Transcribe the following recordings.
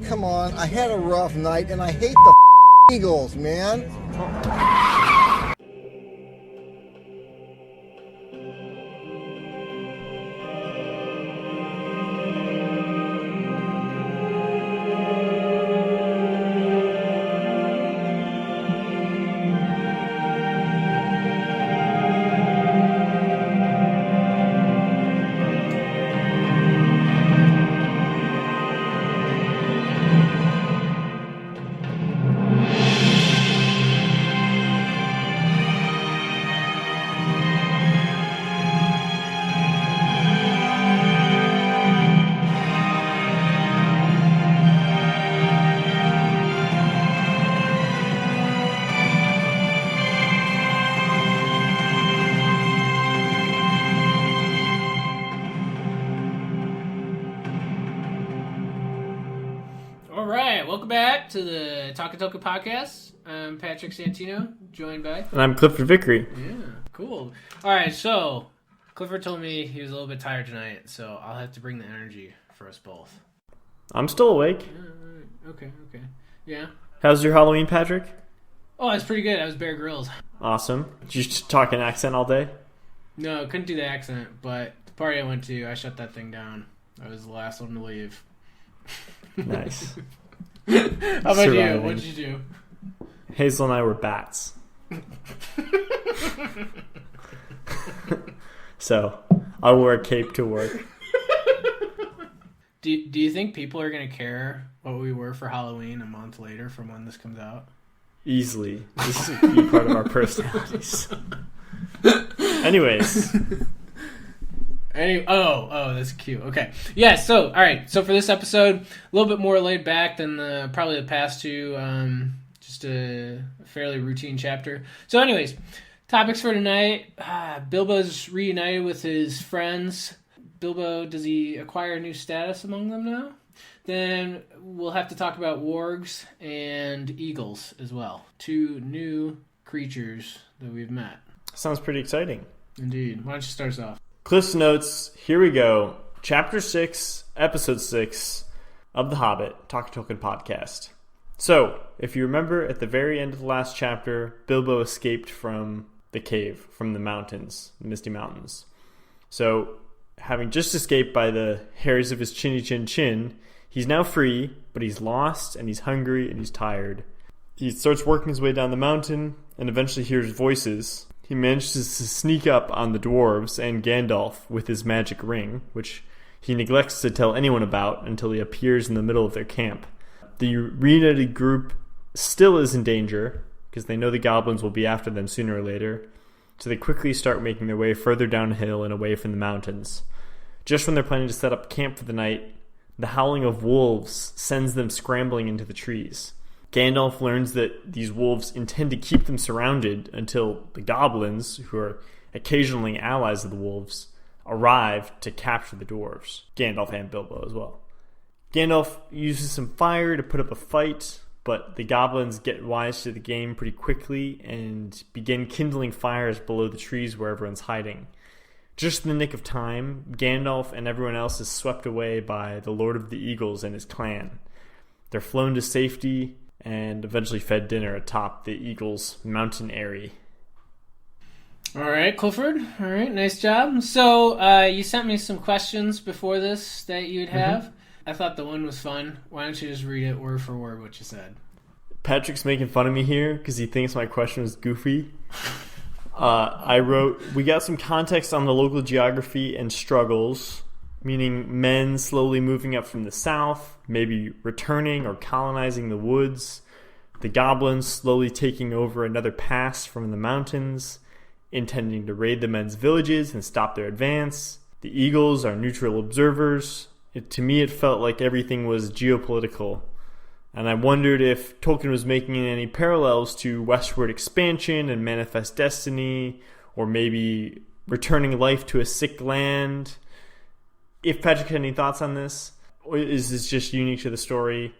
come on. I had a rough night, and I hate the Eagles, man. To the TOlkien podcast. I'm Patrick Santino, joined by... And I'm Clifford Vickery. Yeah, cool. Alright, so Clifford told me he was a little bit tired tonight, so I'll have to bring the energy for us both. I'm still awake. Yeah, okay. Yeah. How's your Halloween, Patrick? Oh, it's pretty good. I was Bear Grylls. Awesome. Did you just talk an accent all day? No, couldn't do the accent, but the party I went to, I shut that thing down. I was the last one to leave. Nice. How about you? What did you do? Hazel and I were bats. So, I wore a cape to work. Do you think people are going to care what we were for Halloween a month later from when this comes out? Easily. This is a key part of our personalities. Anyways. Oh, that's cute. Okay. Yeah, so, all right. So for this episode, a little bit more laid back than probably the past two. Just a fairly routine chapter. So anyways, topics for tonight. Bilbo's reunited with his friends. Bilbo, does he acquire a new status among them now? Then we'll have to talk about wargs and eagles as well. Two new creatures that we've met. Sounds pretty exciting. Indeed. Why don't you start us off? Cliff's Notes, here we go. Chapter 6, Episode 6 of The Hobbit, TOlkien podcast. So, if you remember, at the very end of the last chapter, Bilbo escaped from the cave, from the mountains, the Misty Mountains. So, having just escaped by the hairs of his chinny chin chin, he's now free, but he's lost, and he's hungry, and he's tired. He starts working his way down the mountain, and eventually hears voices. He manages to sneak up on the dwarves and Gandalf with his magic ring, which he neglects to tell anyone about until he appears in the middle of their camp. The reunited group still is in danger, because they know the goblins will be after them sooner or later, so they quickly start making their way further downhill and away from the mountains. Just when they're planning to set up camp for the night, the howling of wolves sends them scrambling into the trees. Gandalf learns that these wolves intend to keep them surrounded until the goblins, who are occasionally allies of the wolves, arrive to capture the dwarves. Gandalf and Bilbo as well. Gandalf uses some fire to put up a fight, but the goblins get wise to the game pretty quickly and begin kindling fires below the trees where everyone's hiding. Just in the nick of time, Gandalf and everyone else is swept away by the Lord of the Eagles and his clan. They're flown to safety and eventually fed dinner atop the Eagles' mountain eyrie. All right, Clifford. All right, nice job. So you sent me some questions before this that you'd have. Mm-hmm. I thought the one was fun. Why don't you just read it word for word what you said? Patrick's making fun of me here because he thinks my question was goofy. I wrote, we got some context on the local geography and struggles, meaning men slowly moving up from the south, maybe returning or colonizing the woods, the goblins slowly taking over another pass from the mountains, intending to raid the men's villages and stop their advance. The eagles are neutral observers. To me, it felt like everything was geopolitical. And I wondered if Tolkien was making any parallels to westward expansion and manifest destiny, or maybe returning life to a sick land. If Patrick had any thoughts on this, or is this just unique to the story?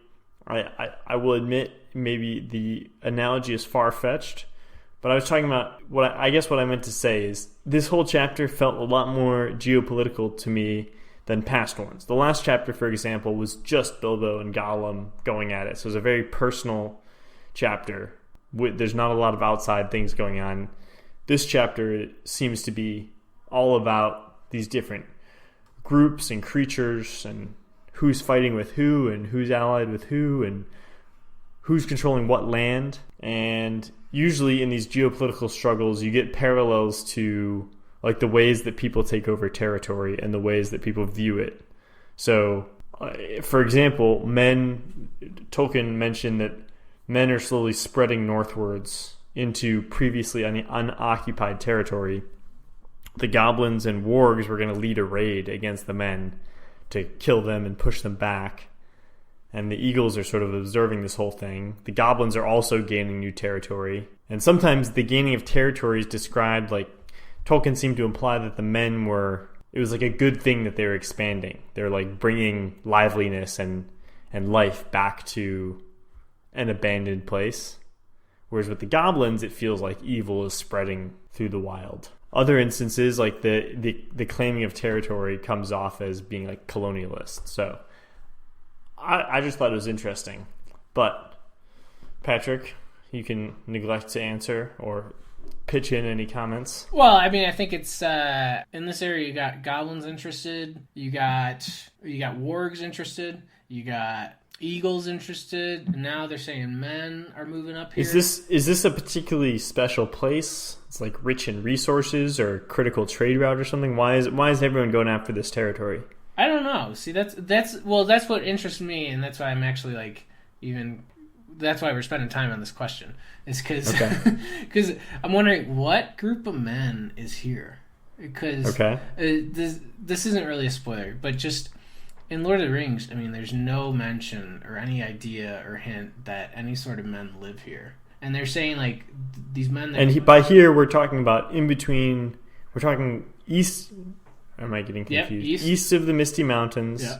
I will admit maybe the analogy is far-fetched, but I was talking about what I meant to say is this whole chapter felt a lot more geopolitical to me than past ones. The last chapter, for example, was just Bilbo and Gollum going at it. So it was a very personal chapter. There's not a lot of outside things going on. This chapter seems to be all about these different groups and creatures and who's fighting with who and who's allied with who and who's controlling what land. And usually in these geopolitical struggles, you get parallels to like the ways that people take over territory and the ways that people view it. So, for example, Tolkien mentioned that men are slowly spreading northwards into previously unoccupied territory. The goblins and wargs were going to lead a raid against the men to kill them and push them back. And the eagles are sort of observing this whole thing. The goblins are also gaining new territory. And sometimes the gaining of territory is described like Tolkien seemed to imply that the men it was like a good thing that they were expanding. They're like bringing liveliness and life back to an abandoned place. Whereas with the goblins, it feels like evil is spreading through the wild. Other instances, like the claiming of territory comes off as being like colonialist. So I just thought it was interesting. But Patrick, you can neglect to answer or pitch in any comments. Well, I mean, I think it's in this area you got goblins interested, you got wargs interested, you got eagles interested, and now they're saying men are moving up here. Is this a particularly special place? It's like rich in resources or critical trade route or something. Why is everyone going after this territory? I don't know. See, that's what interests me, and that's why I'm actually like that's why we're spending time on this question. Is because I'm wondering what group of men is here. Because this isn't really a spoiler, but just in Lord of the Rings, I mean, there's no mention or any idea or hint that any sort of men live here. And they're saying, like, these men... by here, we're talking about in between... We're talking east... Am I getting confused? Yep, east of the Misty Mountains. Yeah.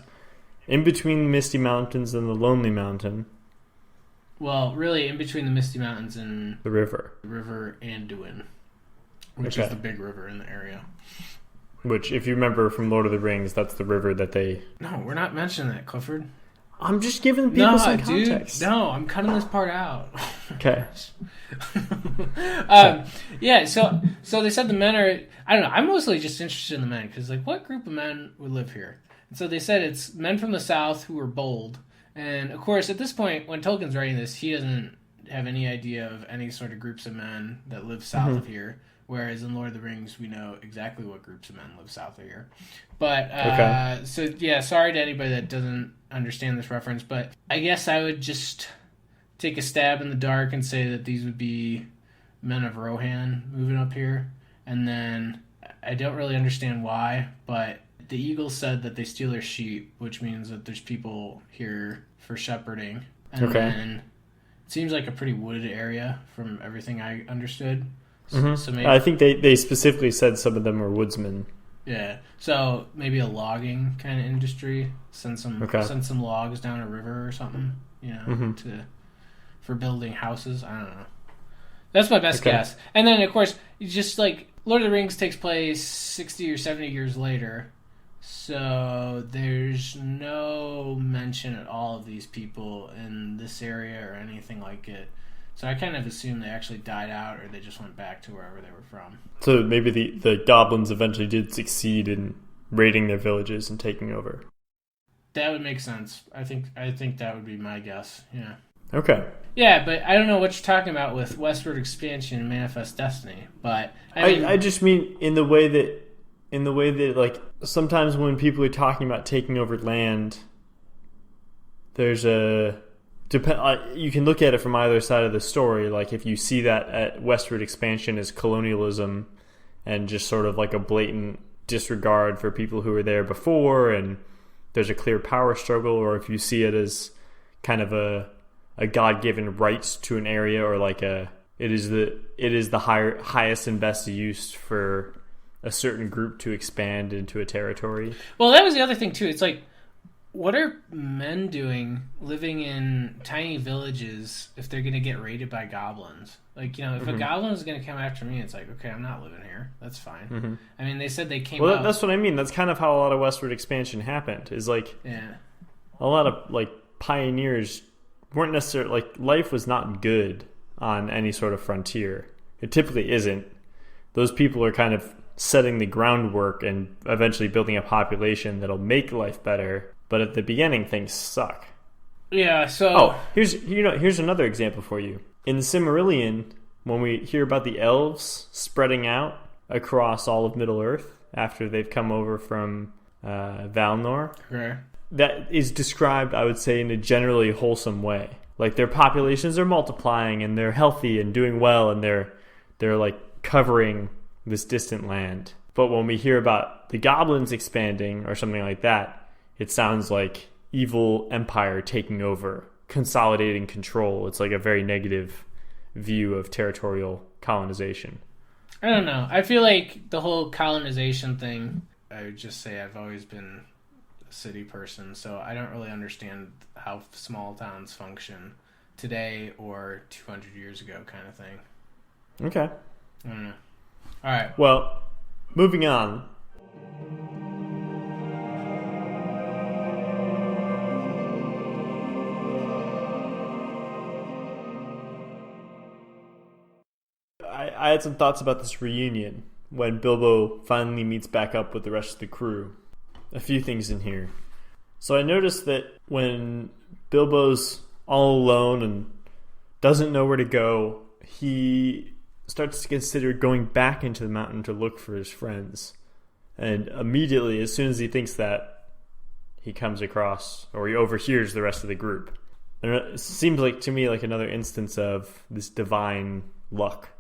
In between the Misty Mountains and the Lonely Mountain. Well, really, in between the Misty Mountains and... The river. The river Anduin, which is the big river in the area. Which, if you remember from Lord of the Rings, that's the river that they... No, we're not mentioning that, Clifford. I'm just giving people some context. Dude, no, I'm cutting this part out. Okay. Yeah, so they said the men are... I don't know, I'm mostly just interested in the men, because, like, what group of men would live here? And so they said it's men from the south who are bold. And, of course, at this point, when Tolkien's writing this, he doesn't have any idea of any sort of groups of men that live south of here. Whereas in Lord of the Rings, we know exactly what groups of men live south of here. But, so, yeah, sorry to anybody that doesn't understand this reference, but I guess I would just take a stab in the dark and say that these would be men of Rohan moving up here. And then, I don't really understand why, but the eagles said that they steal their sheep, which means that there's people here for shepherding. And then, it seems like a pretty wooded area from everything I understood. So maybe, I think they specifically said some of them were woodsmen. Yeah, so maybe a logging kind of industry. Send some logs down a river or something, for building houses. I don't know. That's my best guess. And then of course, just like Lord of the Rings takes place 60 or 70 years later, so there's no mention at all of these people in this area or anything like it. So I kind of assume they actually died out or they just went back to wherever they were from. So maybe the goblins eventually did succeed in raiding their villages and taking over. That would make sense. I think that would be my guess. Yeah. Okay. Yeah, but I don't know what you're talking about with westward expansion and Manifest Destiny. But I just mean in the way that like sometimes when people are talking about taking over land, there's you can look at it from either side of the story. Like if you see that at westward expansion as colonialism and just sort of like a blatant disregard for people who were there before and there's a clear power struggle, or if you see it as kind of a God-given right to an area, or like it is the highest and best use for a certain group to expand into a territory. Well, that was the other thing too. It's like, what are men doing living in tiny villages if they're going to get raided by goblins? Like, if a goblin is going to come after me, it's like, okay, I'm not living here. That's fine. I mean, they said they came out. That's what I mean. That's kind of how a lot of westward expansion happened. Is like, a lot of like pioneers weren't necessarily like life was not good on any sort of frontier. It typically isn't. Those people are kind of setting the groundwork and eventually building a population that'll make life better. But at the beginning, things suck. Yeah. So here's another example for you. In the Silmarillion, when we hear about the elves spreading out across all of Middle Earth after they've come over from Valinor, that is described, I would say, in a generally wholesome way. Like their populations are multiplying and they're healthy and doing well and they're like covering this distant land. But when we hear about the goblins expanding or something like that, it sounds like evil empire taking over, consolidating control. It's like a very negative view of territorial colonization. I don't know. I feel like the whole colonization thing, I would just say I've always been a city person, so I don't really understand how small towns function today or 200 years ago kind of thing. Okay. I don't know. All right. Well, moving on. I had some thoughts about this reunion when Bilbo finally meets back up with the rest of the crew. A few things in here. So I noticed that when Bilbo's all alone and doesn't know where to go, he starts to consider going back into the mountain to look for his friends. And immediately, as soon as he thinks that, he comes across, or he overhears the rest of the group. And it seems like to me like another instance of this divine luck.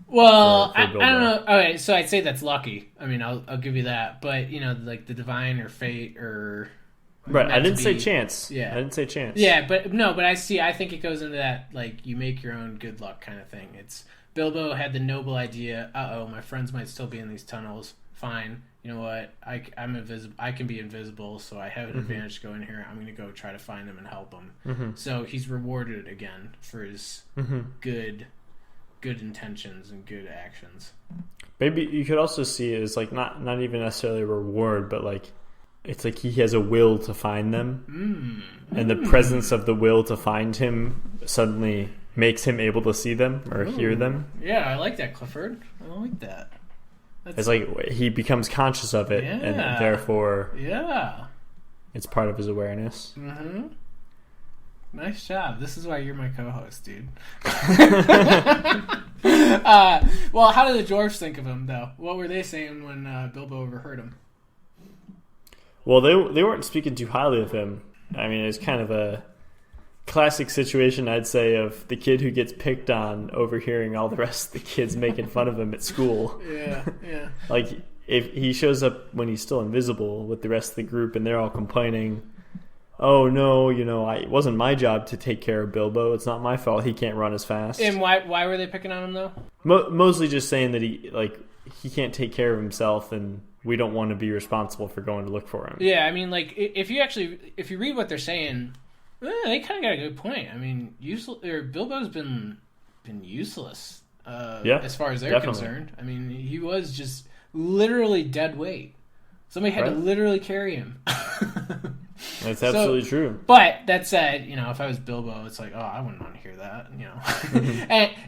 Well, I don't know. Okay, so I'd say that's lucky. I mean, I'll give you that. But, like the divine or fate or... Right, I didn't say chance. Yeah. I didn't say chance. Yeah, but I think it goes into that, like, you make your own good luck kind of thing. It's, Bilbo had the noble idea, my friends might still be in these tunnels. Fine. You know what? I'm invisible. I can be invisible, so I have an advantage to go in here. I'm going to go try to find them and help them. So he's rewarded again for his good intentions and good actions. Maybe you could also see it as like not even necessarily a reward, but like it's like he has a will to find them, and the presence of the will to find him suddenly makes him able to see them or hear them. Yeah, I like that, Clifford. I like that. It's like he becomes conscious of it, and therefore it's part of his awareness. Nice job. This is why you're my co-host, dude. Well, how did the dwarves think of him, though? What were they saying when Bilbo overheard him? Well, they weren't speaking too highly of him. I mean, it's kind of a classic situation, I'd say, of the kid who gets picked on overhearing all the rest of the kids making fun of him at school. Yeah. Like, if he shows up when he's still invisible with the rest of the group and they're all complaining, oh no, it wasn't my job to take care of Bilbo. It's not my fault. He can't run as fast. And why were they picking on him though? Mostly just saying that he can't take care of himself, and we don't want to be responsible for going to look for him. Yeah, I mean, like if you read what they're saying, they kind of got a good point. I mean, Bilbo's been useless as far as they're concerned. I mean, he was just literally dead weight. Somebody had to literally carry him. That's absolutely true. But that said, if I was Bilbo, it's like, I wouldn't want to hear that,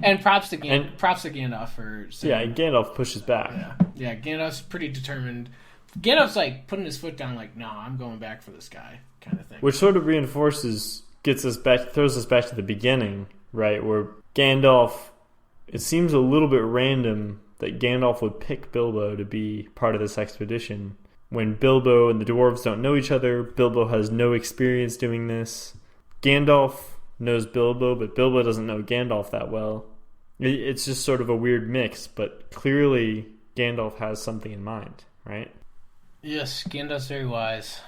and props to Gandalf for saying, and Gandalf pushes back. Yeah, Gandalf's pretty determined. Gandalf's like putting his foot down, like, no, I'm going back for this guy, kind of thing. Which sort of throws us back to the beginning, right? Where Gandalf, it seems a little bit random that Gandalf would pick Bilbo to be part of this expedition. When Bilbo and the dwarves don't know each other, Bilbo has no experience doing this. Gandalf knows Bilbo, but Bilbo doesn't know Gandalf that well. It's just sort of a weird mix, but clearly Gandalf has something in mind, right? Yes, Gandalf's very wise.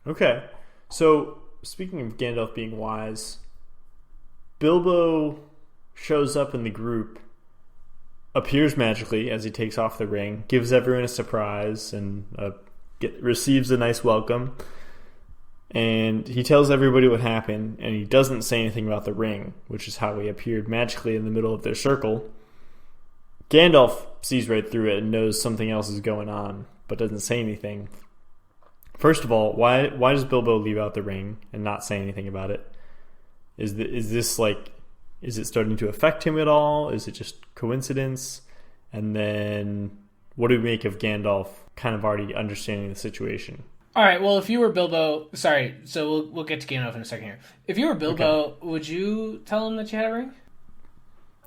Okay, so speaking of Gandalf being wise, Bilbo shows up in the group, appears magically as he takes off the ring, gives everyone a surprise, and receives a nice welcome. And he tells everybody what happened, and he doesn't say anything about the ring, which is how he appeared magically in the middle of their circle. Gandalf sees right through it and knows something else is going on, but doesn't say anything. First of all, why does Bilbo leave out the ring and not say anything about it? Is it starting to affect him at all? Is it just coincidence? And then what do we make of Gandalf kind of already understanding the situation? All right, well, if you were Bilbo... Sorry, so we'll get to Gandalf in a second here. If you were Bilbo, would you tell him that you had a ring?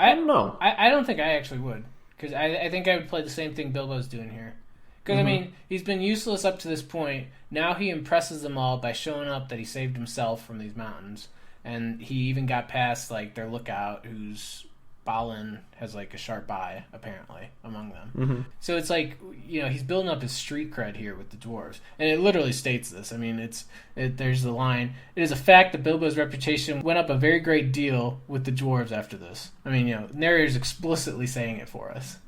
I don't know. I don't think I actually would. Because I think I would play the same thing Bilbo's doing here. Because, I mean, he's been useless up to this point. Now he impresses them all by showing up that he saved himself from these mountains. And he even got past, like, their lookout, who's... Balin has, like, a sharp eye, apparently, among them. Mm-hmm. So it's like, you know, he's building up his street cred here with the dwarves. And it literally states this. I mean, there's the line, "It is a fact that Bilbo's reputation went up a very great deal with the dwarves after this." I mean, you know, narrator's explicitly saying it for us.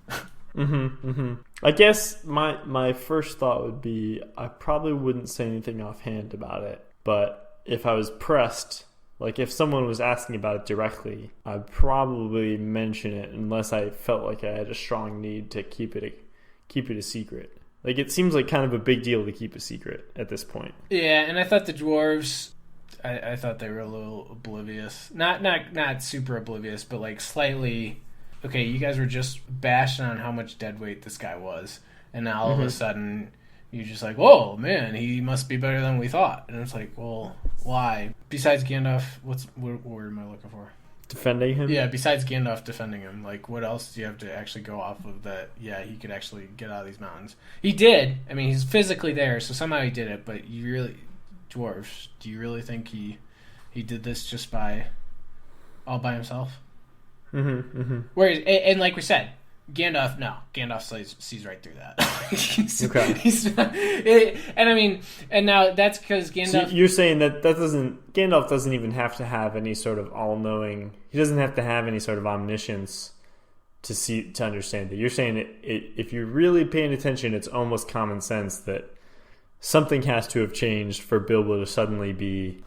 I guess my first thought would be I probably wouldn't say anything offhand about it. But if I was pressed... Like, if someone was asking about it directly, I'd probably mention it unless I felt like I had a strong need to keep it a secret. Like, it seems like kind of a big deal to keep a secret at this point. Yeah, and I thought the dwarves, I thought they were a little oblivious. Not super oblivious, but, like, slightly... Okay, you guys were just bashing on how much deadweight this guy was, and now all of a sudden... You're just like, whoa, man, he must be better than we thought. And it's like, well, why? Besides Gandalf, what word am I looking for? Defending him? Yeah, besides Gandalf defending him, like, what else do you have to actually go off of that, yeah, he could actually get out of these mountains? He did. I mean, he's physically there, so somehow he did it, but you really... Dwarves, do you really think he did this just all by himself? Whereas, and like we said, Gandalf sees right through that. And I mean, and now that's because Gandalf... So you're saying that Gandalf doesn't even have to have any sort of all-knowing... He doesn't have to have any sort of omniscience to understand it. You're saying if you're really paying attention, it's almost common sense that something has to have changed for Bilbo to suddenly be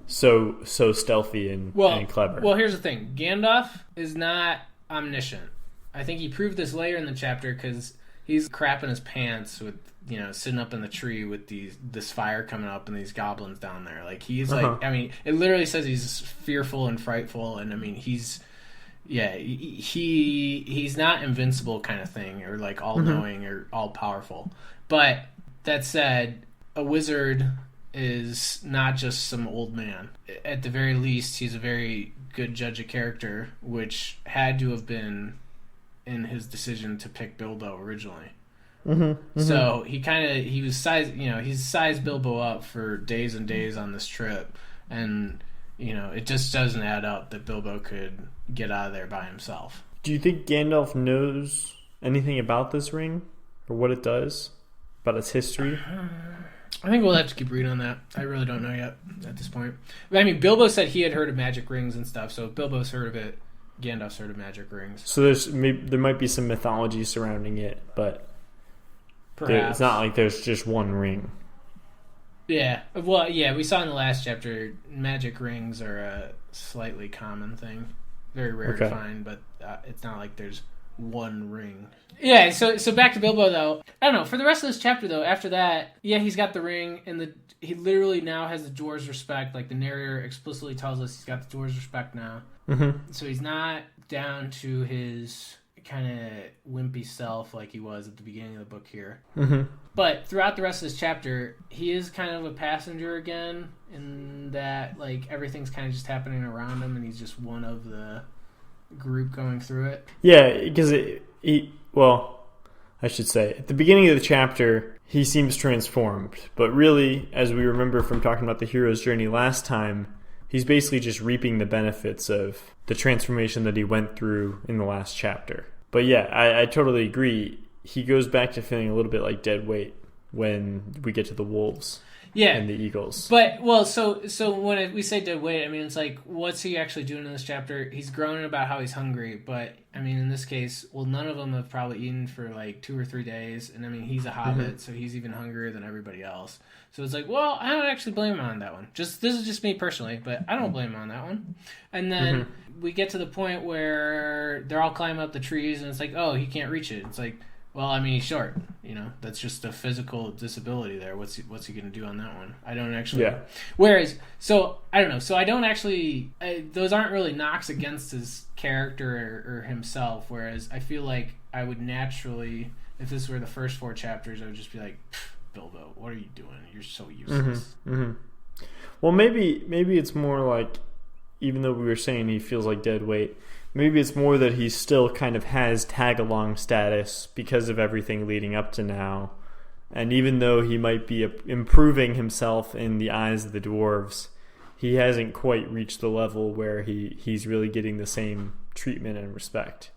so stealthy and clever. Well, here's the thing. Gandalf is not omniscient. I think he proved this later in the chapter because he's crapping his pants with, you know, sitting up in the tree with this fire coming up and these goblins down there. Like, he's like, I mean, it literally says he's fearful and frightful, and I mean, he's not invincible kind of thing, or like all-knowing or all-powerful. But that said, a wizard is not just some old man. At the very least, he's a very good judge of character, which had to have been in his decision to pick Bilbo originally. So he's sized Bilbo up for days and days on this trip, and you know, it just doesn't add up that Bilbo could get out of there by himself. Do you think Gandalf knows anything about this ring, or what it does, about its history? I think we'll have to keep reading on that. I really don't know yet at this point. I mean, Bilbo said he had heard of magic rings and stuff, so if Bilbo's heard of it, Gandalf's heard of magic rings. So there might be some mythology surrounding it, but it's not like there's just one ring. Yeah. Well, yeah, we saw in the last chapter, magic rings are a slightly common thing. Very rare to find, but it's not like there's one ring. Yeah, so back to Bilbo, though. I don't know. For the rest of this chapter, though, after that, yeah, he's got the ring, and he literally now has the dwarves' respect. Like, the narrator explicitly tells us he's got the dwarves' respect now. So he's not down to his kind of wimpy self like he was at the beginning of the book here. But throughout the rest of this chapter, he is kind of a passenger again, in that, like, everything's kind of just happening around him, and he's just one of the group going through it. Yeah, because I should say, at the beginning of the chapter, he seems transformed. But really, as we remember from talking about the hero's journey last time, he's basically just reaping the benefits of the transformation that he went through in the last chapter. But yeah, I totally agree. He goes back to feeling a little bit like dead weight when we get to the wolves. Yeah. and the eagles. But, so when we say dead weight, I mean, it's like, what's he actually doing in this chapter? He's groaning about how he's hungry, but, I mean, in this case, well, none of them have probably eaten for, like, 2 or 3 days, and, I mean, he's a hobbit, so he's even hungrier than everybody else. So it's like, well, I don't actually blame him on that one. This is just me personally, but I don't blame him on that one. And then we get to the point where they're all climbing up the trees, and it's like, oh, he can't reach it. It's like, well, I mean, he's short. That's just a physical disability there. What's he going to do on that one? I don't actually. Yeah. Whereas, so I don't know. So I don't actually. Those aren't really knocks against his character or himself. Whereas I feel like I would naturally, if this were the first 4 chapters, I would just be like, Bilbo, what are you doing? You're so useless. Well, maybe it's more like, even though we were saying he feels like dead weight, maybe it's more that he still kind of has tag-along status because of everything leading up to now. And even though he might be improving himself in the eyes of the dwarves, he hasn't quite reached the level where he's really getting the same treatment and respect.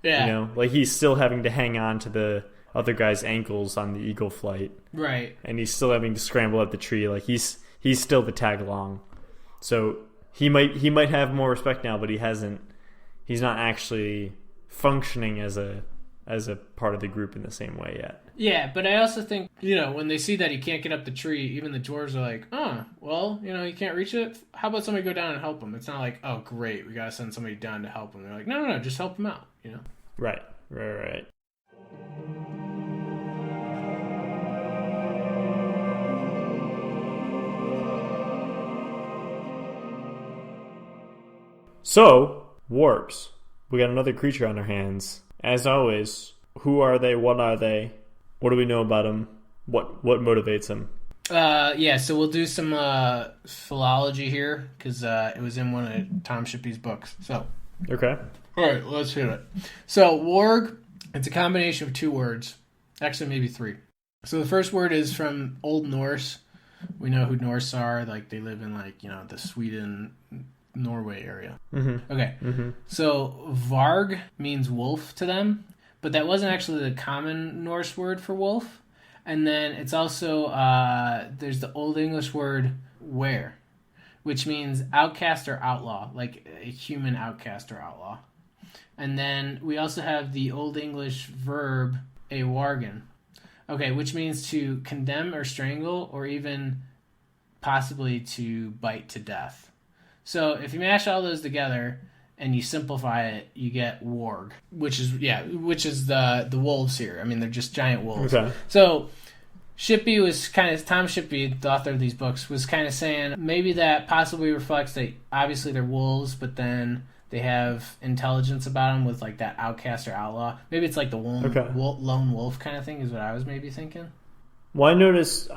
Yeah. Like he's still having to hang on to the other guy's ankles on the eagle flight. Right. And he's still having to scramble up the tree. Like he's still the tag-along. So he might have more respect now, but he's not actually functioning as a part of the group in the same way yet. Yeah, but I also think, when they see that he can't get up the tree, even the dwarves are like, oh, well, he can't reach it. How about somebody go down and help him? It's not like, oh, great, we got to send somebody down to help him. They're like, no, just help him out, Right. So, wargs. We got another creature on our hands. As always, who are they? What are they? What do we know about them? What motivates them? So we'll do some philology here, because it was in one of Tom Shippey's books. So, okay. All right, let's hit it. So, warg, it's a combination of 2 words. Actually, maybe 3. So the first word is from Old Norse. We know who Norse are. Like, they live in, the Sweden, Norway area. Okay. So Varg means wolf to them, but that wasn't actually the common Norse word for wolf. And then it's also, there's the Old English word were, which means outcast or outlaw, like a human outcast or outlaw. And then we also have the Old English verb a wargen, which means to condemn or strangle, or even possibly to bite to death. So if you mash all those together and you simplify it, you get warg, which is the wolves here. I mean, they're just giant wolves. Okay. So Shippey was Tom Shippey, the author of these books, was kind of saying maybe that possibly reflects that obviously they're wolves, but then they have intelligence about them with like that outcast or outlaw. Maybe it's like the lone wolf kind of thing is what I was maybe thinking. Well, I noticed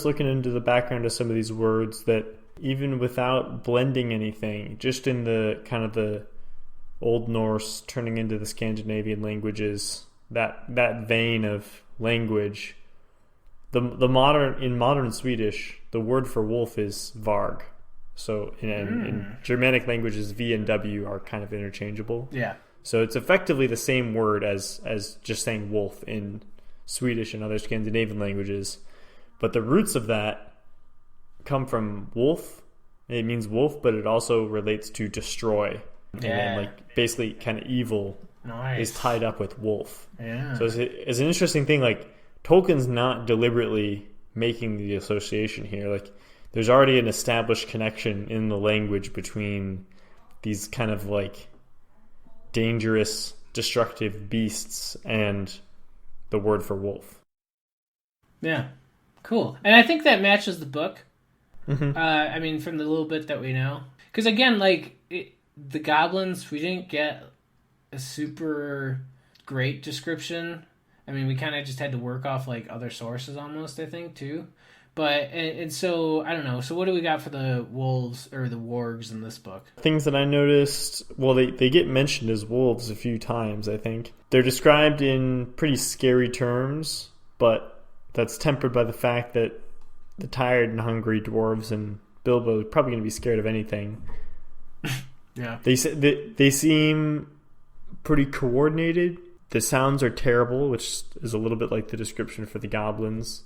looking into the background of some of these words that even without blending anything, just in the kind of the Old Norse turning into the Scandinavian languages, that vein of language, in modern Swedish, the word for wolf is varg. So in Germanic languages, V and W are kind of interchangeable. Yeah. So it's effectively the same word as just saying wolf in Swedish and other Scandinavian languages. But the roots of that come from wolf. It means wolf, but it also relates to destroy. Yeah. And basically kind of evil is tied up with wolf. Yeah. So it's an interesting thing. Like, Tolkien's not deliberately making the association here. Like, there's already an established connection in the language between these kind of dangerous, destructive beasts and the word for wolf. Yeah. Cool. And I think that matches the book. I mean, from the little bit that we know. Because again, the goblins, we didn't get a super great description. I mean, we kind of just had to work off other sources almost, I think, too. But, and so, I don't know. So what do we got for the wolves or the wargs in this book? Things that I noticed, well, they get mentioned as wolves a few times, I think. They're described in pretty scary terms, but that's tempered by the fact that the tired and hungry dwarves and Bilbo are probably going to be scared of anything. Yeah. They seem pretty coordinated. The sounds are terrible, which is a little bit like the description for the goblins.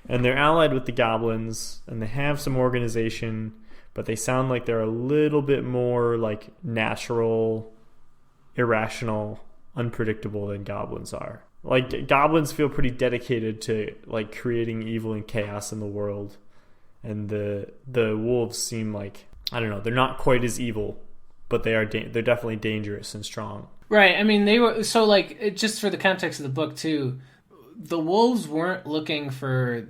And they're allied with the goblins, and they have some organization, but they sound like they're a little bit more like natural, irrational, unpredictable than goblins are. Like, goblins feel pretty dedicated to like creating evil and chaos in the world, and the wolves seem like, I don't know, they're not quite as evil, but they're definitely dangerous and strong. Right. I mean, they were so like, just for the context of the book too, the wolves weren't looking for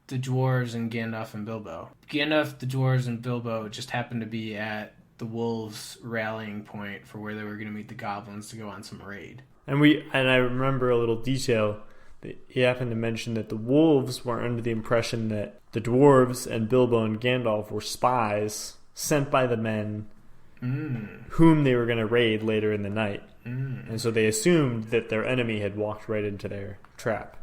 the dwarves and Gandalf and Bilbo. Gandalf, the dwarves, and Bilbo just happened to be at the wolves' rallying point for where they were going to meet the goblins to go on some raid. And I remember a little detail that he happened to mention that the wolves were under the impression that the dwarves and Bilbo and Gandalf were spies sent by the men whom they were going to raid later in the night. And so they assumed that their enemy had walked right into their trap.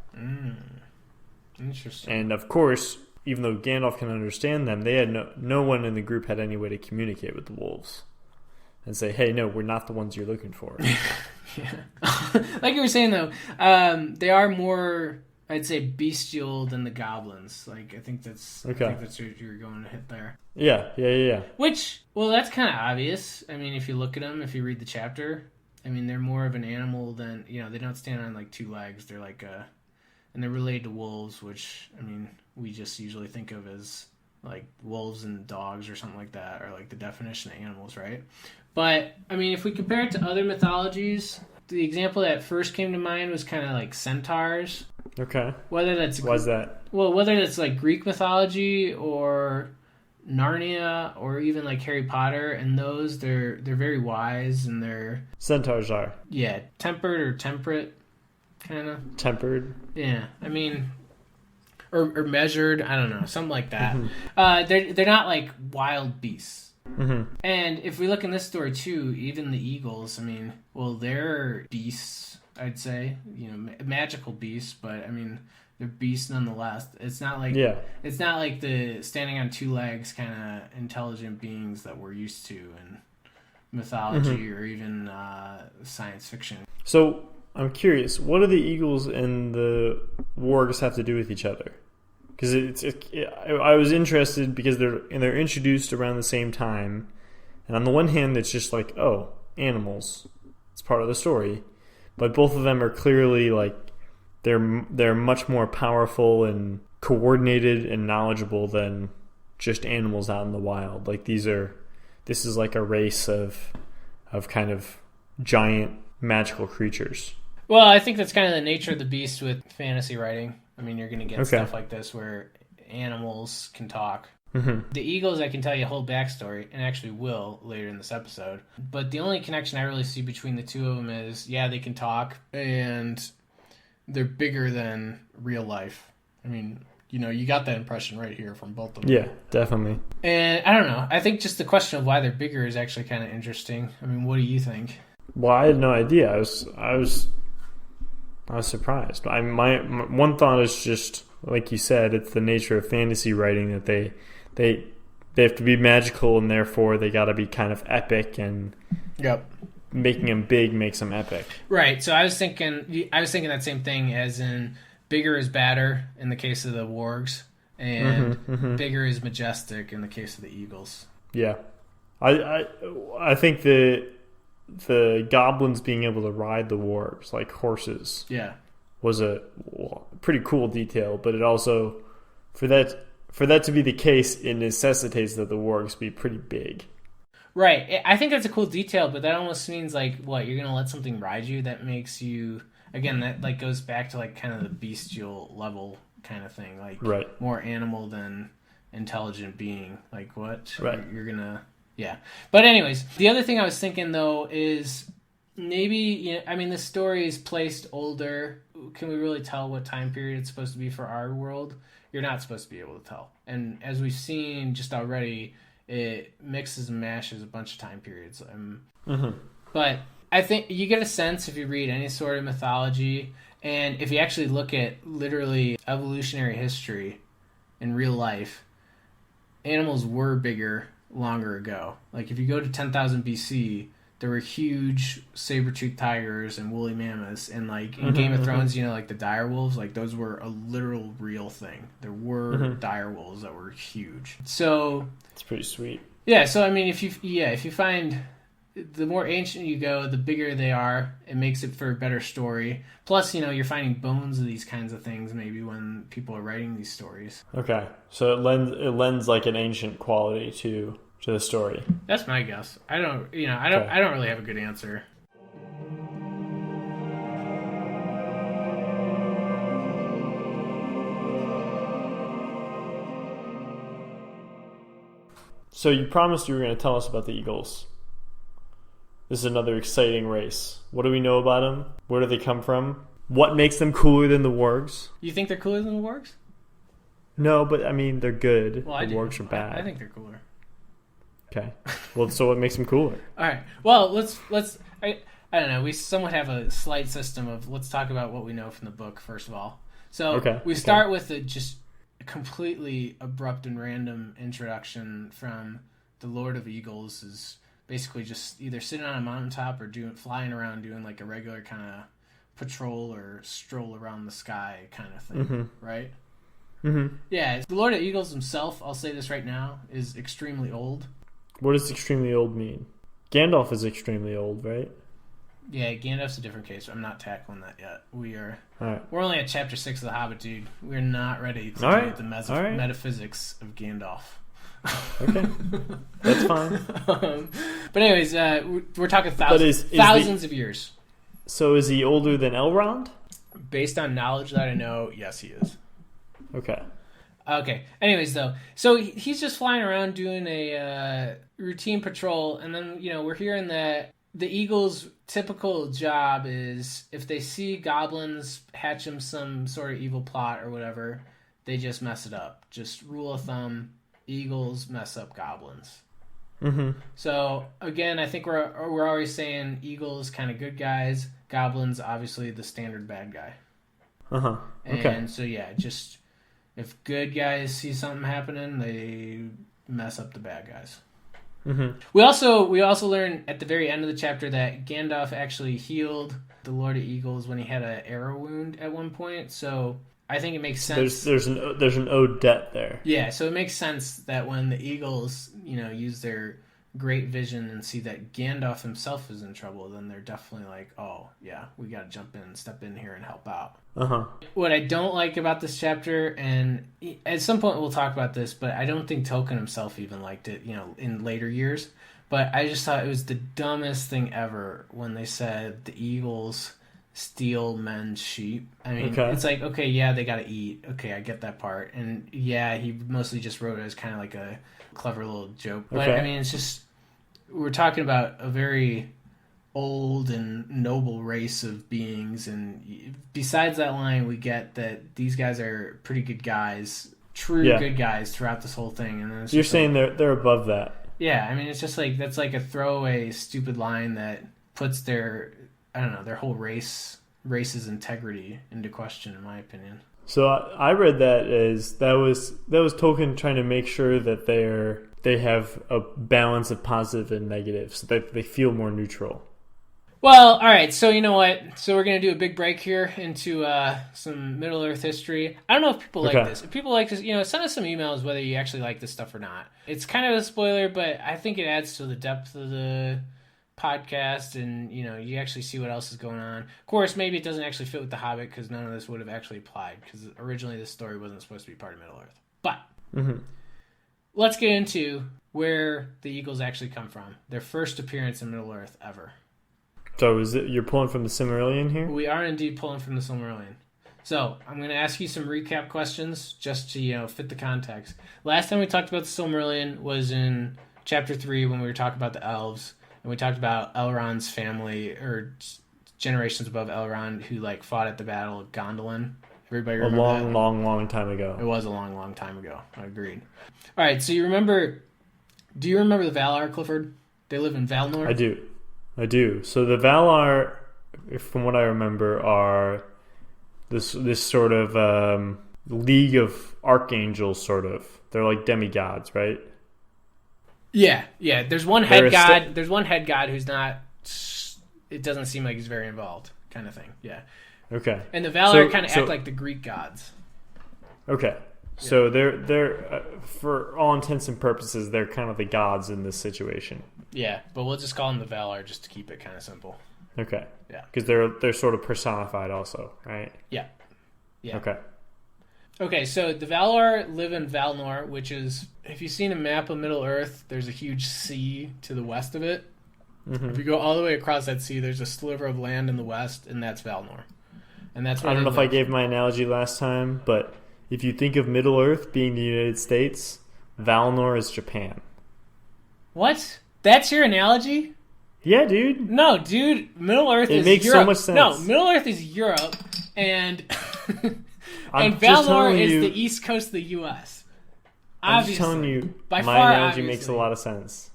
Interesting. And of course, even though Gandalf can understand them, they had no one in the group had any way to communicate with the wolves and say, hey, no, we're not the ones you're looking for. Yeah. Like you were saying, though, they are more, I'd say, bestial than the goblins. Like, I think that's what you're going to hit there. Yeah. Which, well, that's kind of obvious. I mean, if you look at them, if you read the chapter, I mean, they're more of an animal than, they don't stand on, like, two legs. They're like and they're related to wolves, which, I mean, we just usually think of as, like, wolves and dogs or something like that, or, like, the definition of animals, right? But, I mean, if we compare it to other mythologies, the example that first came to mind was kind of like centaurs. Okay. Whether that's... Why's that? Well, whether that's, like, Greek mythology or Narnia or even, like, Harry Potter, and those, they're very wise, and they're... Centaurs are. Yeah, tempered or temperate, kind of. Tempered. Yeah, I mean... Or measured, I don't know, something like that. Mm-hmm. They're not, like, wild beasts. Mm-hmm. And if we look in this story too, even the eagles, I mean, well, they're beasts, I'd say, magical beasts, but I mean, they're beasts nonetheless. It's not like the standing on two legs kind of intelligent beings that we're used to in mythology or even science fiction. So I'm curious, what do the eagles and the wargs have to do with each other? Because I was interested because they're introduced around the same time, and on the one hand, it's just like, oh, animals, it's part of the story, but both of them are clearly like they're much more powerful and coordinated and knowledgeable than just animals out in the wild. Like this is like a race of kind of giant magical creatures. Well, I think that's kind of the nature of the beast with fantasy writing. I mean, you're going to get stuff like this where animals can talk. Mm-hmm. The eagles, I can tell you a whole backstory, and actually will later in this episode. But the only connection I really see between the two of them is, they can talk, and they're bigger than real life. I mean, you got that impression right here from both of them. Yeah, definitely. And I don't know. I think just the question of why they're bigger is actually kind of interesting. I mean, what do you think? Well, I had no idea. I was surprised. My one thought is just like you said, it's the nature of fantasy writing that they have to be magical, and therefore they got to be kind of epic, and making them big makes them epic. Right. So I was thinking that same thing, as in bigger is badder in the case of the wargs, and bigger is majestic in the case of the eagles. Yeah, I think the goblins being able to ride the wargs like horses was a pretty cool detail, but it also, for that to be the case, it necessitates that the wargs be pretty big. Right. I think that's a cool detail, but that almost means like, what, you're going to let something ride you that makes you, again, that like goes back to like kind of the bestial level kind of thing, like more animal than intelligent being. Like what? Right. You're going to... Yeah. But anyways, the other thing I was thinking, though, is maybe, I mean, the story is placed older. Can we really tell what time period it's supposed to be for our world? You're not supposed to be able to tell. And as we've seen just already, it mixes and mashes a bunch of time periods. But I think you get a sense if you read any sort of mythology, and if you actually look at literally evolutionary history in real life, animals were bigger longer ago. Like if you go to 10,000 BC, there were huge saber-toothed tigers and woolly mammoths, and like in Game of Thrones, you know, like the dire wolves, like those were a literal real thing. There were dire wolves that were huge. So it's pretty sweet. Yeah, so I mean, if you find the more ancient you go, the bigger they are. It makes it for a better story. Plus, you know, you're finding bones of these kinds of things maybe when people are writing these stories. Okay, so it lends like an ancient quality to the story. That's my guess. I don't really have a good answer. So you promised you were going to tell us about the Eagles. This is another exciting race. What do we know about them? Where do they come from? What makes them cooler than the Wargs? You think they're cooler than the Wargs? No, but I mean, they're good. Well, the Wargs are bad. I think they're cooler. Okay. Well, so what makes them cooler? All right. Well, let's I don't know. We somewhat have a slight system of let's talk about what we know from the book first of all. So we start with just a completely abrupt and random introduction from the Lord of Eagles is basically just either sitting on a mountaintop or flying around doing like a regular kind of patrol or stroll around the sky kind of thing, right? Mm-hmm. Yeah, the Lord of Eagles himself, I'll say this right now, is extremely old. What does extremely old mean? Gandalf is extremely old, right? Yeah, Gandalf's a different case. I'm not tackling that yet. We're only at chapter 6 of The Hobbit, dude. We're not ready to do the metaphysics of Gandalf. Okay, that's fine. But anyways, we're talking thousands of years. So is he older than Elrond? Based on knowledge that I know, yes, he is. Okay. Anyways, though, so he's just flying around doing a routine patrol, and then we're hearing that the Eagles' typical job is if they see goblins hatch them some sort of evil plot or whatever, they just mess it up. Just rule of thumb. Eagles mess up goblins. Mm-hmm. So again, I think we're always saying Eagles kind of good guys, goblins obviously the standard bad guy. Okay. And so just if good guys see something happening, they mess up the bad guys. Mm-hmm. We also learn at the very end of the chapter that Gandalf actually healed the Lord of Eagles when he had an arrow wound at one point. So I think it makes sense. There's an ode debt there. Yeah, so it makes sense that when the Eagles, use their great vision and see that Gandalf himself is in trouble, then they're definitely like, oh, yeah, we got to step in here and help out. What I don't like about this chapter, and at some point we'll talk about this, but I don't think Tolkien himself even liked it, in later years. But I just thought it was the dumbest thing ever when they said the Eagles steal men's sheep. I mean, It's like, okay, yeah, they got to eat. Okay, I get that part. And yeah, he mostly just wrote it as kind of like a clever little joke. But I mean, it's just, we're talking about a very old and noble race of beings. And besides that line, we get that these guys are pretty good guys, good guys throughout this whole thing. And then you're saying they're above that. Yeah, I mean, it's just like, that's like a throwaway, stupid line that puts their whole race's integrity into question, in my opinion. So I read that as that was Tolkien trying to make sure that they have a balance of positive and negative, so that they feel more neutral. Well, all right. So you know what? So we're gonna do a big break here into some Middle Earth history. I don't know if people like this. If people like this, send us some emails whether you actually like this stuff or not. It's kind of a spoiler, but I think it adds to the depth of the podcast, and you actually see what else is going on. Of course, maybe it doesn't actually fit with The Hobbit because none of this would have actually applied, because originally this story wasn't supposed to be part of Middle Earth. But let's get into where the Eagles actually come from. Their first appearance in Middle Earth ever. So you're pulling from the Silmarillion here? We are indeed pulling from the Silmarillion. So I'm going to ask you some recap questions just to fit the context. Last time we talked about the Silmarillion was in chapter 3 when we were talking about the elves. And we talked about Elrond's family, or generations above Elrond, who fought at the Battle of Gondolin. Everybody remember that? long time ago. It was a long time ago. I agreed. All right, so do you remember the Valar, Clifford? They live in Valinor? I do. So the Valar, from what I remember, are this sort of league of archangels, sort of. They're like demigods, right? Yeah. There's one head god. There's one head god who's not it doesn't seem like he's very involved, kind of thing. Yeah. Okay. And the Valar kind of act like the Greek gods. Okay. So they're for all intents and purposes, they're kind of the gods in this situation. Yeah, but we'll just call them the Valar just to keep it kind of simple. Okay. Yeah. Because they're sort of personified also, right? Yeah. Yeah. Okay. Okay, so the Valar live in Valnor, which is, if you've seen a map of Middle-earth, there's a huge sea to the west of it. Mm-hmm. If you go all the way across that sea, there's a sliver of land in the west, and that's Valnor. And that's where I don't know if I gave my analogy last time, but if you think of Middle-earth being the United States, Valnor is Japan. What? That's your analogy? Yeah, dude. No, dude. Middle-earth is Europe. It makes so much sense. No, Middle-earth is Europe, and and Valnor is the east coast of the U.S. I'm just telling you, my analogy makes a lot of sense.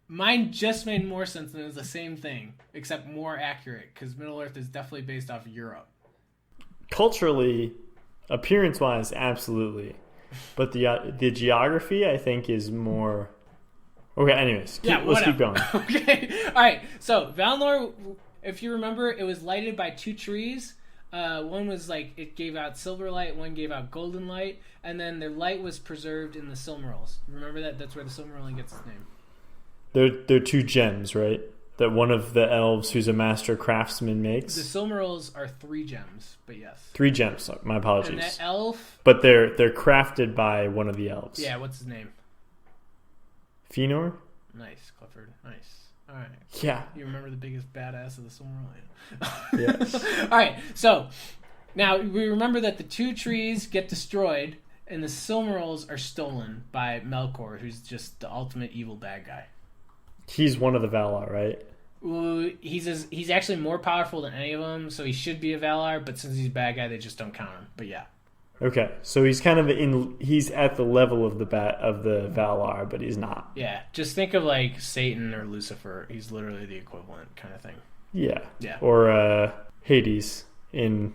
Mine just made more sense, and it was the same thing, except more accurate, because Middle-earth is definitely based off of Europe. Culturally, appearance-wise, absolutely. But the geography, I think, is more... Okay, anyways. Let's keep going. Okay. All right. So, Valnor, if you remember, it was lighted by two trees. One was like, it gave out silver light, one gave out golden light, and then their light was preserved in the Silmarils. Remember that? That's where the Silmarillion gets its name. They're two gems, right? That one of the elves who's a master craftsman makes. The Silmarils are 3 gems, but yes. 3 gems. My apologies. And that elf... But they're crafted by one of the elves. Yeah, what's his name? Fëanor? Nice, Clifford. Nice. All right. Yeah. You remember the biggest badass of the Silmarillion. Yes. All right. So, now we remember that the 2 trees get destroyed, and the Silmarils are stolen by Melkor, who's just the ultimate evil bad guy. He's one of the Valar, right? He's actually more powerful than any of them, so he should be a Valar, but since he's a bad guy, they just don't count him. But yeah. Okay, so he's kind of he's at the level of the Valar, but he's not. Yeah, just think of like Satan or Lucifer. He's literally the equivalent kind of thing. Yeah. Yeah. Or Hades in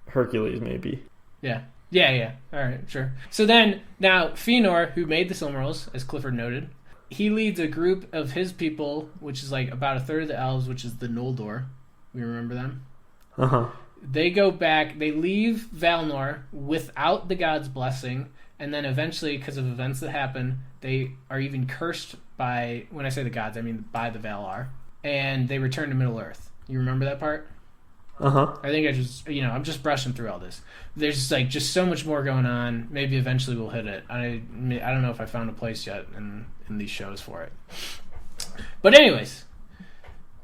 Hercules, maybe. Yeah. Yeah. All right, sure. So then, now Fëanor, who made the Silmarils, as Clifford noted, he leads a group of his people, which is like about a third of the elves, which is the Noldor. We remember them? Uh-huh. They go back, they leave Valnor without the god's blessing, and then eventually, because of events that happen, they are even cursed by, when I say the gods, I mean by the Valar, and they return to Middle-earth. You remember that part? Uh-huh. I think I'm just brushing through all this. There's like just so much more going on. Maybe eventually we'll hit it. I don't know if I found a place yet in these shows for it. But anyways,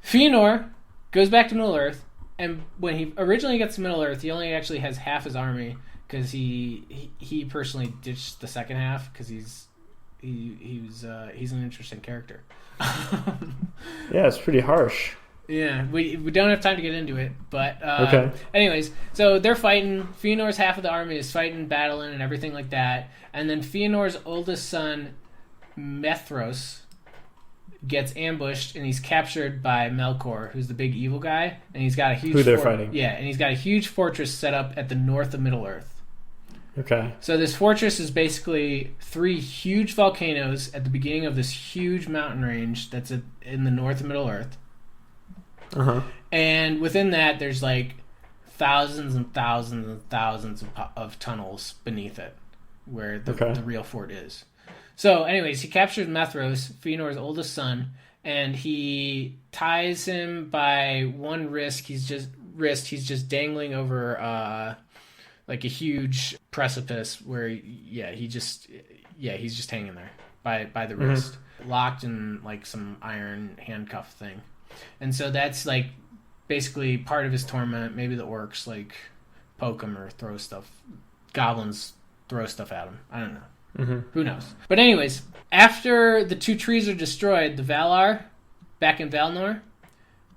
Fëanor goes back to Middle-earth, and when he originally gets to Middle-earth, he only actually has half his army because he personally ditched the second half because he's an interesting character. Yeah, it's pretty harsh. Yeah, we don't have time to get into it, but okay. Anyways, so they're fighting. Fëanor's half of the army is fighting, battling, and everything like that. And then Fëanor's oldest son, Methros, gets ambushed, and he's captured by Melkor, who's the big evil guy, and he's got a huge... Who they're fighting. Yeah, and he's got a huge fortress set up at the north of Middle-earth. Okay. So this fortress is basically 3 huge volcanoes at the beginning of this huge mountain range that's in the north of Middle-earth. Uh-huh. And within that, there's like thousands and thousands and thousands of tunnels beneath it where the real fort is. So anyways, he captures Methros, Fëanor's oldest son, and he ties him by one wrist. He's just dangling over like a huge precipice where he's just hanging there by the wrist, locked in like some iron handcuff thing. And so that's like basically part of his torment. Maybe the orcs like poke him or throw stuff. Goblins throw stuff at him. I don't know. Mm-hmm. Who knows? But anyways, after the 2 trees are destroyed, the Valar, back in Valnor,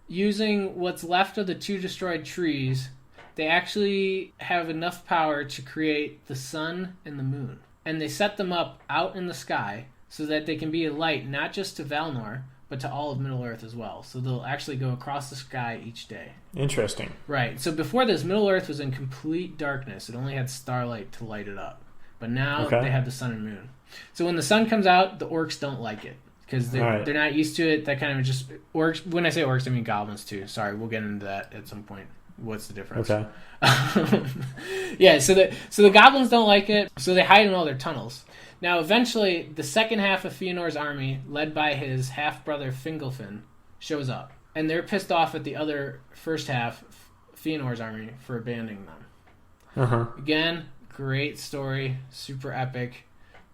using what's left of the 2 destroyed trees, they actually have enough power to create the sun and the moon. And they set them up out in the sky so that they can be a light not just to Valnor, but to all of Middle-earth as well. So they'll actually go across the sky each day. Interesting. Right. So before this, Middle-earth was in complete darkness. It only had starlight to light it up. But now they have the sun and moon. So when the sun comes out, the orcs don't like it. because they're not used to it. That kind of just orcs. When I say orcs, I mean goblins too. Sorry, we'll get into that at some point. What's the difference? Okay. Yeah, so the goblins don't like it, so they hide in all their tunnels. Now, eventually, the second half of Fëanor's army, led by his half-brother Fingolfin, shows up. And they're pissed off at the other first half, Fëanor's army, for abandoning them. Uh-huh. Again, great story, super epic,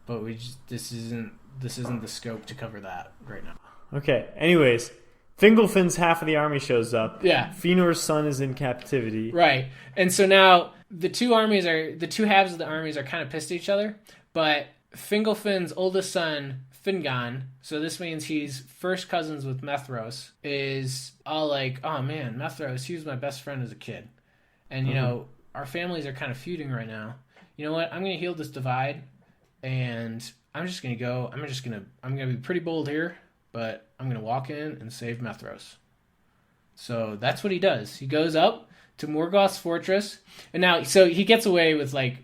but this isn't the scope to cover that right now. Okay, anyways, Fingolfin's half of the army shows up. Yeah. Fëanor's son is in captivity. Right. And so now the two halves of the armies are kind of pissed at each other, but Fingolfin's oldest son, Fingon, so this means he's first cousins with Methros, is all like, oh man, Methros, he was my best friend as a kid. And, you know, our families are kind of feuding right now. You know what? I'm going to heal this divide, and I'm going to be pretty bold here, but I'm going to walk in and save Methros. So that's what he does. He goes up to Morgoth's fortress, and now, so he gets away with, like,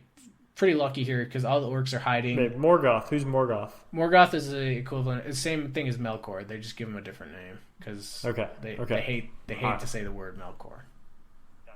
pretty lucky here because all the orcs are hiding. Wait, Morgoth. Who's Morgoth? Morgoth is the equivalent. It's the same thing as Melkor. They just give him a different name because they hate to say the word Melkor.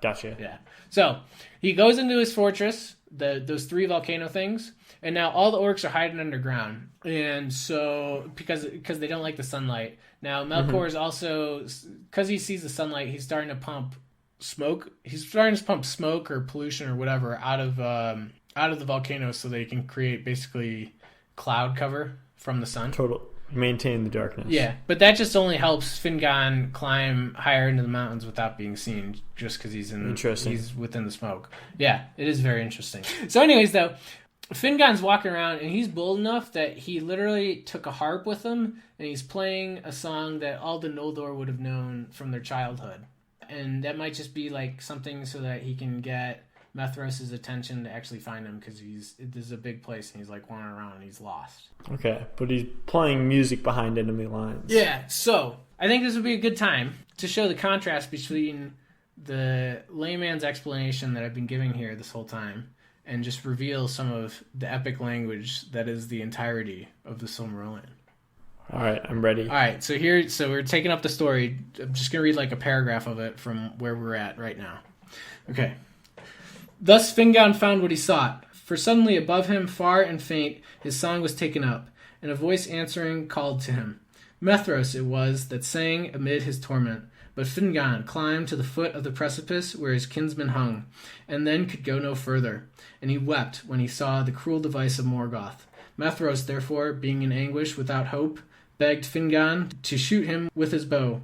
Gotcha. Yeah. So he goes into his fortress, those 3 volcano things, and now all the orcs are hiding underground. And so because they don't like the sunlight. Now Melkor is also, because he sees the sunlight, he's starting to pump smoke. He's starting to pump smoke or pollution or whatever out of the volcano so they can create basically cloud cover from the sun. Total maintain the darkness. Yeah, but that just only helps Fingon climb higher into the mountains without being seen, just because he's within the smoke. Yeah, it is very interesting. So anyways, though, Fingon's walking around, and he's bold enough that he literally took a harp with him, and he's playing a song that all the Noldor would have known from their childhood. And that might just be like something so that he can get Methros' attention to actually find him, because this is a big place and he's like wandering around and he's lost. Okay, but he's playing music behind enemy lines. Yeah, so I think this would be a good time to show the contrast between the layman's explanation that I've been giving here this whole time and just reveal some of the epic language that is the entirety of the Silmarillion. All right, I'm ready. All right, so we're taking up the story. I'm just going to read like a paragraph of it from where we're at right now. Okay. Thus Fingon found what he sought, for suddenly above him, far and faint, his song was taken up, and a voice answering called to him. Methros it was that sang amid his torment, but Fingon climbed to the foot of the precipice where his kinsman hung, and then could go no further, and he wept when he saw the cruel device of Morgoth. Methros, therefore, being in anguish without hope, begged Fingon to shoot him with his bow.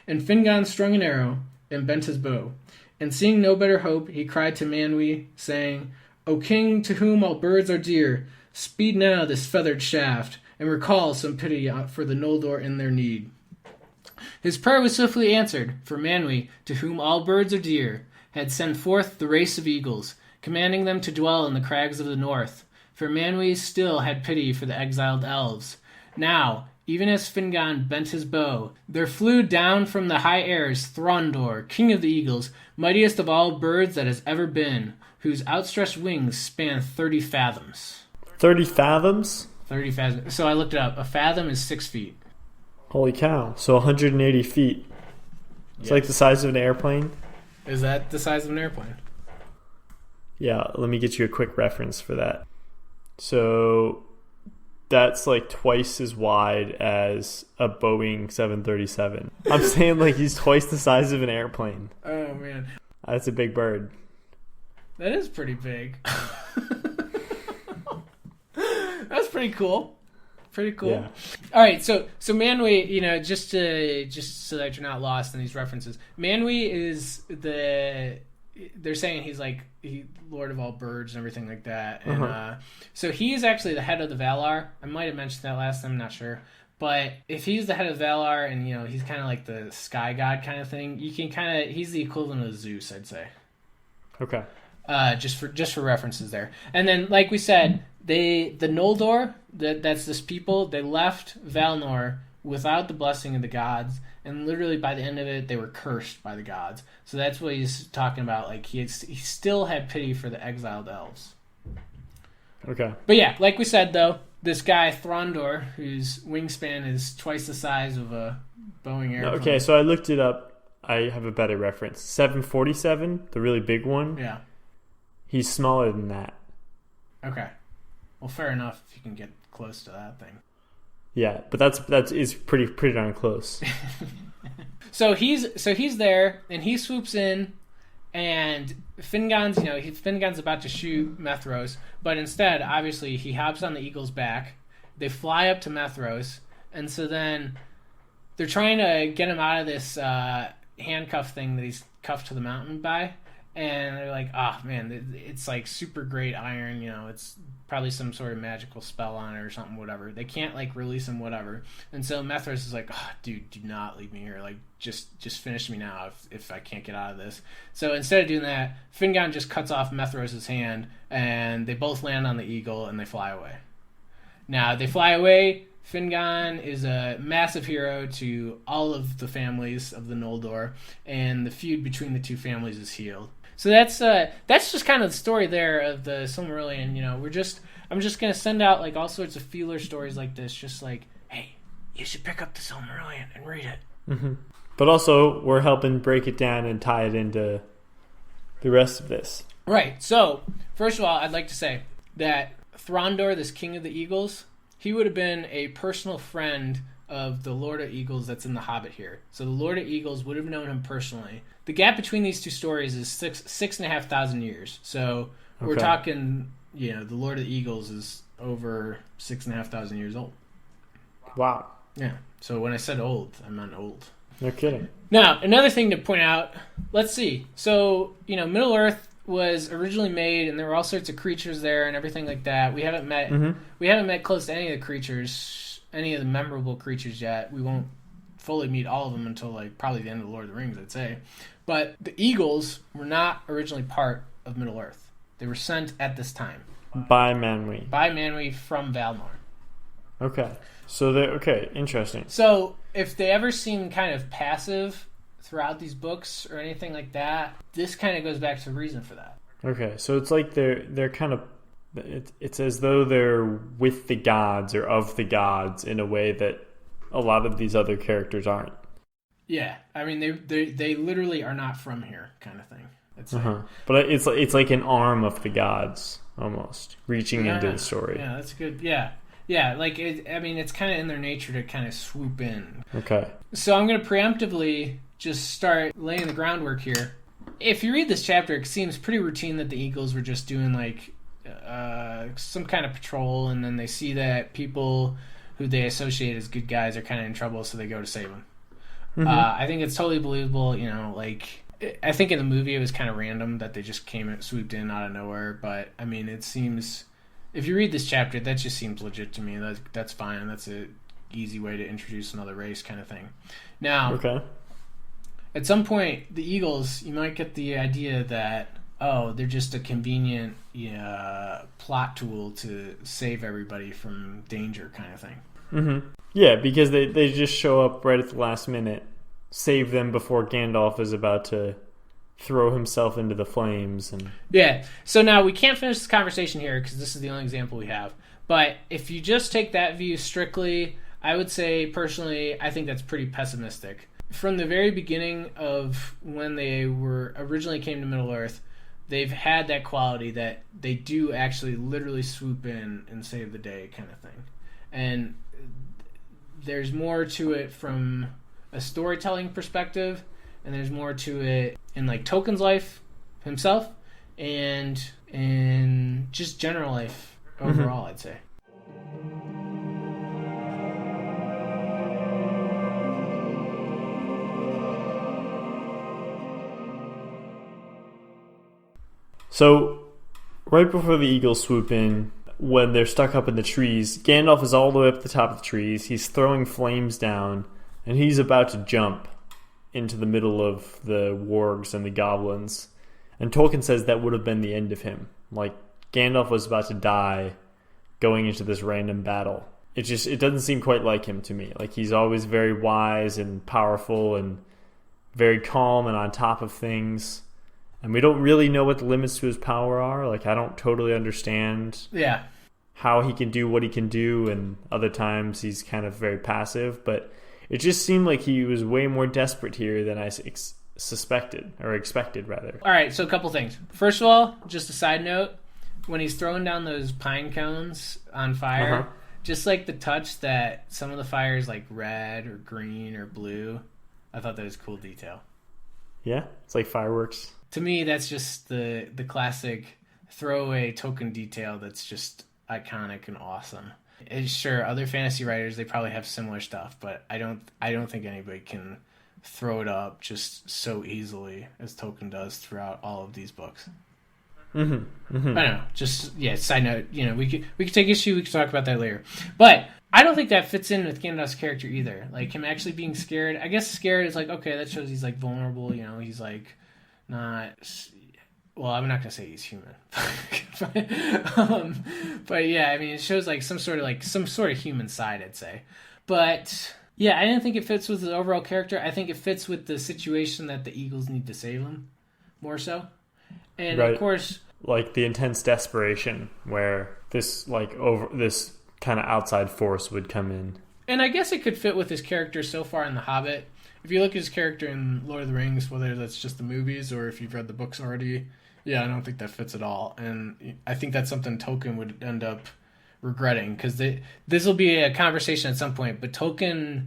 And Fingon strung an arrow, and bent his bow. And seeing no better hope, he cried to Manwë, saying, O king, to whom all birds are dear, speed now this feathered shaft, and recall some pity for the Noldor in their need. His prayer was swiftly answered, for Manwë, to whom all birds are dear, had sent forth the race of eagles, commanding them to dwell in the crags of the north. For Manwë still had pity for the exiled elves. Now, even as Fingon bent his bow, there flew down from the high airs Throndor, king of the eagles, mightiest of all birds that has ever been, whose outstretched wings span 30 fathoms. 30 fathoms? 30 fathoms. So I looked it up. A fathom is 6 feet. Holy cow. So 180 feet. It's like the size of an airplane? Is that the size of an airplane? Yeah, let me get you a quick reference for that. So that's like twice as wide as a Boeing 737. I'm saying like he's twice the size of an airplane. Oh, man. That's a big bird. That is pretty big. That's pretty cool. Pretty cool. Yeah. All right, so Manwë, just so that you're not lost in these references, Manwë is they're saying he's like Lord of all birds and everything like that, and so he is actually the head of the Valar. I might have mentioned that last time, I'm not sure, but if he's the head of Valar and he's kind of like the sky god kind of thing, you can he's the equivalent of Zeus, I'd say. Okay. Just for references there, and then like we said, the Noldor, that's this people, they left Valinor without the blessing of the gods, and literally by the end of it, they were cursed by the gods. So that's what he's talking about. Like he still had pity for the exiled elves. Okay. But yeah, like we said though, this guy Throndor, whose wingspan is twice the size of a Boeing airplane. Okay, so I looked it up. I have a better reference. 747, the really big one. Yeah. He's smaller than that. Okay. Well, fair enough if you can get close to that thing. Yeah, but that is pretty darn close. So he's there, and he swoops in, and Finnegan's about to shoot Methros, but instead, obviously, he hops on the eagle's back. They fly up to Methros, and so then they're trying to get him out of this handcuff thing that he's cuffed to the mountain by, and they're like, "Oh man, it's like super great iron. It's probably some sort of magical spell on it or something. Whatever. They can't like release him. Whatever." And so Methros is like, "Oh, dude, do not leave me here. Like, just finish me now if I can't get out of this." So instead of doing that, Finnegan just cuts off Methros' hand, and they both land on the eagle and they fly away. Now they fly away. Finnegan is a massive hero to all of the families of the Noldor, and the feud between the two families is healed. So that's just kind of the story there of the Silmarillion. I'm just gonna send out like all sorts of feeler stories like this, just like, hey, you should pick up the Silmarillion and read it. Mm-hmm. But also, we're helping break it down and tie it into the rest of this. Right. So first of all, I'd like to say that Throndor, this king of the eagles, he would have been a personal friend of the Lord of Eagles that's in the Hobbit here. So the Lord of Eagles would have known him personally. The gap between these two stories is 6,500 years. So we're talking, the Lord of the Eagles is over 6,500 years old. Wow. Yeah. So when I said old, I meant old. No kidding. Now, another thing to point out, let's see. So, Middle-earth was originally made, and there were all sorts of creatures there and everything like that. We haven't met close to any of the creatures, any of the memorable creatures yet. We won't fully meet all of them until like probably the end of the Lord of the Rings, I'd say. But the Eagles were not originally part of Middle Earth. They were sent at this time by Manwë from Valinor. Okay. So interesting. So if they ever seem kind of passive throughout these books or anything like that, this kind of goes back to the reason for that. Okay, so it's like they're kind of, it's as though they're with the gods or of the gods in a way that a lot of these other characters aren't. Yeah, I mean they literally are not from here, kind of thing. But it's like an arm of the gods almost reaching into the story. Yeah, that's good. Yeah, like it's kind of in their nature to kind of swoop in. Okay. So I'm going to preemptively just start laying the groundwork here. If you read this chapter, it seems pretty routine that the Eagles were just doing like some kind of patrol, and then they see that people who they associate as good guys are kind of in trouble, so they go to save them. Mm-hmm. I think it's totally believable. I think in the movie it was kind of random that they just came and swooped in out of nowhere, but I mean, it seems, if you read this chapter, that just seems legit to me. That's fine. That's a easy way to introduce another race, kind of thing. Now, at some point, the Eagles, you might get the idea that, they're just a convenient plot tool to save everybody from danger, kind of thing. Mm-hmm. Yeah, because they just show up right at the last minute, save them before Gandalf is about to throw himself into the flames. Yeah, so now we can't finish this conversation here because this is the only example we have. But if you just take that view strictly, I would say, personally, I think that's pretty pessimistic. From the very beginning of when they were originally came to Middle-earth, they've had that quality that they do actually literally swoop in and save the day, kind of thing. And there's more to it from a storytelling perspective, and there's more to it in like Tolkien's life himself, and in just general life overall, I'd say. So, right before the Eagles swoop in, when they're stuck up in the trees, Gandalf is all the way up the top of the trees. He's throwing flames down, and he's about to jump into the middle of the wargs and the goblins. And Tolkien says that would have been the end of him. Like, Gandalf was about to die going into this random battle. It doesn't seem quite like him to me. Like, he's always very wise and powerful and very calm and on top of things. And we don't really know what the limits to his power are. Like, I don't totally understand. Yeah. how he can do what he can do, and other times he's kind of very passive. But it just seemed like he was way more desperate here than I suspected, or expected, rather. All right, so a couple things. First of all, just a side note, when he's throwing down those pine cones on fire, just like the touch that some of the fire is like red or green or blue, I thought that was a cool detail. Yeah, it's like fireworks. To me, that's just the classic throwaway Tolkien detail that's just iconic and awesome. And sure, other fantasy writers, they probably have similar stuff, but I don't think anybody can throw it up just so easily as Tolkien does throughout all of these books. Mm-hmm. Mm-hmm. I don't know. Just, yeah, side note, you know, we could take issue, we could talk about that later. But I don't think that fits in with Gandalf's character either. Like, him actually being scared. I guess scared is like, okay, that shows he's, like, vulnerable, you know, he's, like, not... Well, I'm not going to say he's human. But, yeah, I mean, it shows, like, some sort of human side, I'd say. But, yeah, I didn't think it fits with his overall character. I think it fits with the situation that the Eagles need to save him, more so. And, right. Of course... Like, the intense desperation where this, like, this kind of outside force would come in. And I guess it could fit with his character so far in The Hobbit. If you look at his character in Lord of the Rings, whether that's just the movies or if you've read the books already, yeah, I don't think that fits at all. And I think that's something Tolkien would end up regretting, because this will be a conversation at some point, but Tolkien,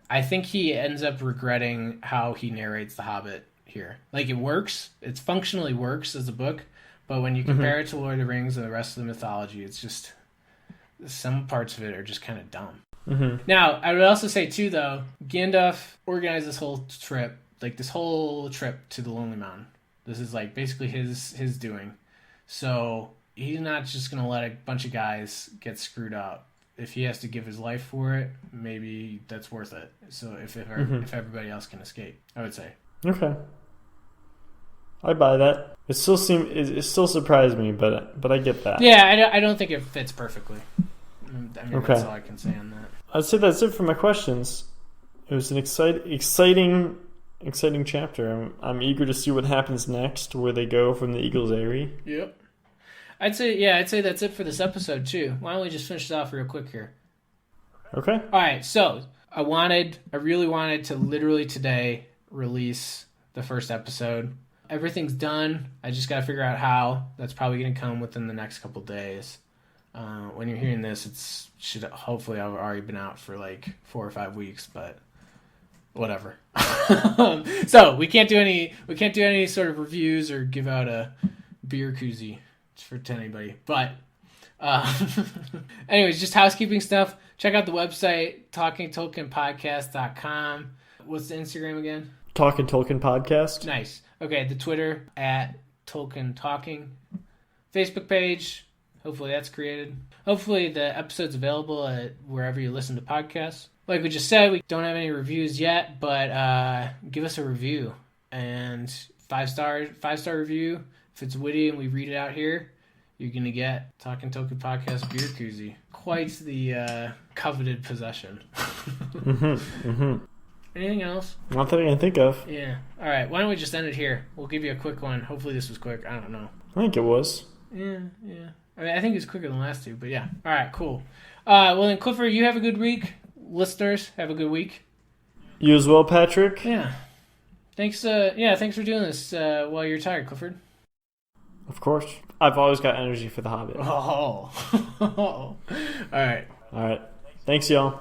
I think he ends up regretting how he narrates The Hobbit here. Like, it works. It functionally works as a book, but when you compare it to Lord of the Rings and the rest of the mythology, it's just... some parts of it are just kind of dumb. Mm-hmm. Now, I would also say, too, though, Gandalf organized this whole trip to the Lonely Mountain. This is, like, basically his doing. So he's not just going to let a bunch of guys get screwed up. If he has to give his life for it, maybe that's worth it. So if everybody else can escape, I would say. Okay. I buy that. It still surprised me, but I get that. Yeah, I don't think it fits perfectly. I mean, That's all I can say on that. I'd say that's it for my questions. It was an exciting chapter. I'm eager to see what happens next, where they go from the Eagles' Eyrie. Yep. I'd say that's it for this episode too. Why don't we just finish it off real quick here? Okay. All right. So I really wanted to literally today release the first episode. Everything's done. I just got to figure out how. That's probably going to come within the next couple days. When you're hearing this, it should hopefully have already been out for like 4 or 5 weeks, but whatever. So we can't do any sort of reviews or give out a beer koozie to anybody. But anyways, just housekeeping stuff. Check out the website, TalkingTolkienPodcast.com. What's the Instagram again? Talking Tolkien Podcast. Nice. Okay, the Twitter at Tolkien Talking. Facebook page. Hopefully that's created. Hopefully the episode's available at wherever you listen to podcasts. Like we just said, we don't have any reviews yet, but give us a review. And 5-star review. If it's witty and we read it out here, you're going to get Talking Tolkien Podcast beer koozie. Quite the coveted possession. Anything else? Not that I can think of. Yeah. All right. Why don't we just end it here? We'll give you a quick one. Hopefully this was quick. I don't know. I think it was. Yeah. I mean, I think it was quicker than the last two, but yeah. All right, cool. Well, then, Clifford, you have a good week. Listeners, have a good week. You as well, Patrick. Yeah. Thanks. Thanks for doing this while you're tired, Clifford. Of course. I've always got energy for The Hobbit. Oh. All right. Thanks, y'all.